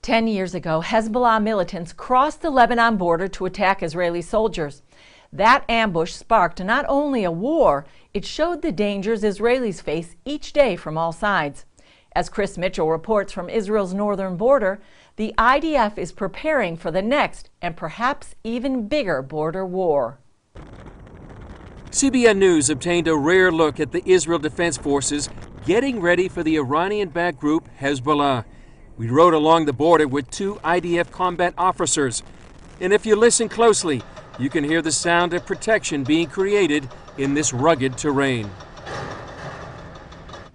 10 years ago, Hezbollah militants crossed the Lebanon border to attack Israeli soldiers. That ambush sparked not only a war, it showed the dangers Israelis face each day from all sides. As Chris Mitchell reports from Israel's northern border, the IDF is preparing for the next and perhaps even bigger border war. CBN News obtained a rare look at the Israel Defense Forces getting ready for the Iranian-backed group Hezbollah. We rode along the border with two IDF combat officers. And if you listen closely, you can hear the sound of protection being created in this rugged terrain.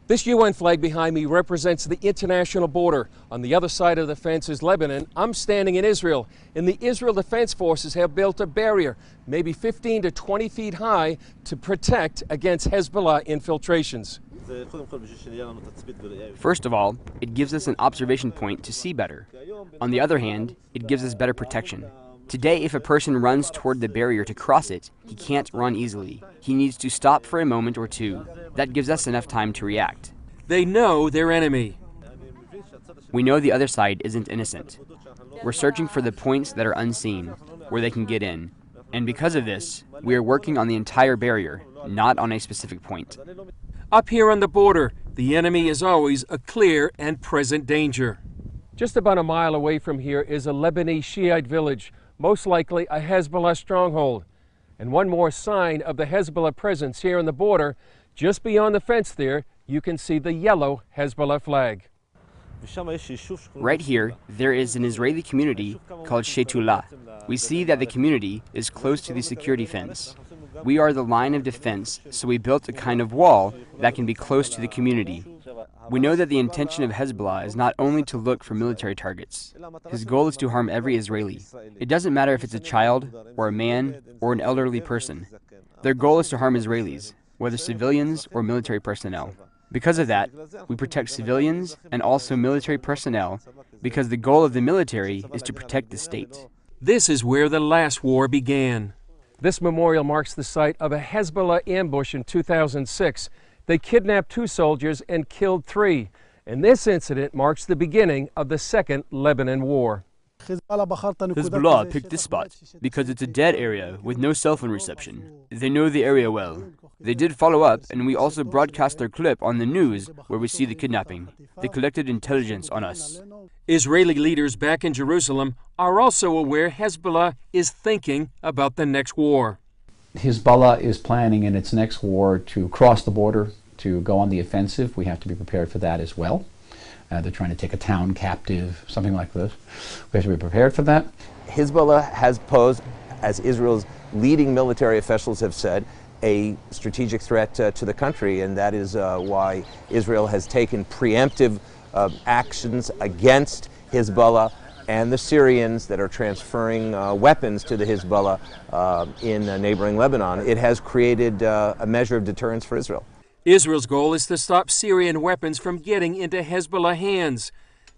This UN flag behind me represents the international border. On the other side of the fence is Lebanon. I'm standing in Israel, and the Israel Defense Forces have built a barrier, maybe 15 to 20 feet high, to protect against Hezbollah infiltrations. First of all, it gives us an observation point to see better. On the other hand, it gives us better protection. Today, if a person runs toward the barrier to cross it, he can't run easily. He needs to stop for a moment or two. That gives us enough time to react. They know their enemy. We know the other side isn't innocent. We're searching for the points that are unseen, where they can get in. And because of this, we are working on the entire barrier, not on a specific point. Up here on the border, the enemy is always a clear and present danger. Just about a mile away from here is a Lebanese Shiite village, most likely a Hezbollah stronghold. And one more sign of the Hezbollah presence here on the border, just beyond the fence there, you can see the yellow Hezbollah flag. Right here, there is an Israeli community called Shetula. We see that the community is close to the security fence. We are the line of defense, so we built a kind of wall that can be close to the community. We know that the intention of Hezbollah is not only to look for military targets. His goal is to harm every Israeli. It doesn't matter if it's a child, or a man, or an elderly person. Their goal is to harm Israelis, whether civilians or military personnel. Because of that, we protect civilians and also military personnel, because the goal of the military is to protect the state. This is where the last war began. This memorial marks the site of a Hezbollah ambush in 2006. They kidnapped 2 soldiers and killed 3. And this incident marks the beginning of the Second Lebanon War. Hezbollah picked this spot because it's a dead area with no cell phone reception. They know the area well. They did follow up, and we also broadcast their clip on the news where we see the kidnapping. They collected intelligence on us. Israeli leaders back in Jerusalem are also aware Hezbollah is thinking about the next war. Hezbollah is planning in its next war to cross the border, to go on the offensive. We have to be prepared for that as well. They're trying to take a town captive, something like this. We have to be prepared for that. Hezbollah has posed, as Israel's leading military officials have said, a strategic threat to the country, and that is why Israel has taken preemptive actions against Hezbollah and the Syrians that are transferring weapons to the Hezbollah in neighboring Lebanon. It has created a measure of deterrence for Israel. Israel's goal is to stop Syrian weapons from getting into Hezbollah hands.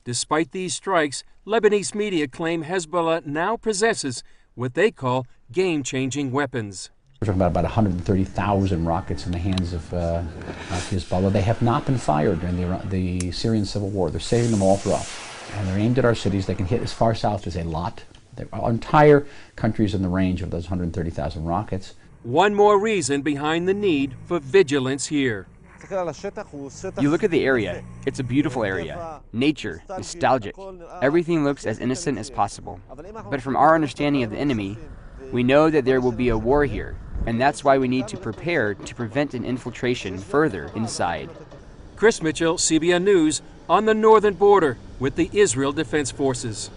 Despite these strikes, Lebanese media claim Hezbollah now possesses what they call game-changing weapons. We're talking about 130,000 rockets in the hands of Hezbollah. They have not been fired during the Syrian civil war. They're saving them all for us. And they're aimed at our cities. They can hit as far south as Eilat. Our entire country is in the range of those 130,000 rockets. One more reason behind the need for vigilance here. You look at the area. It's a beautiful area. Nature, nostalgic. Everything looks as innocent as possible. But from our understanding of the enemy, we know that there will be a war here, and that's why we need to prepare to prevent an infiltration further inside. Chris Mitchell, CBN News, on the northern border with the Israel Defense Forces.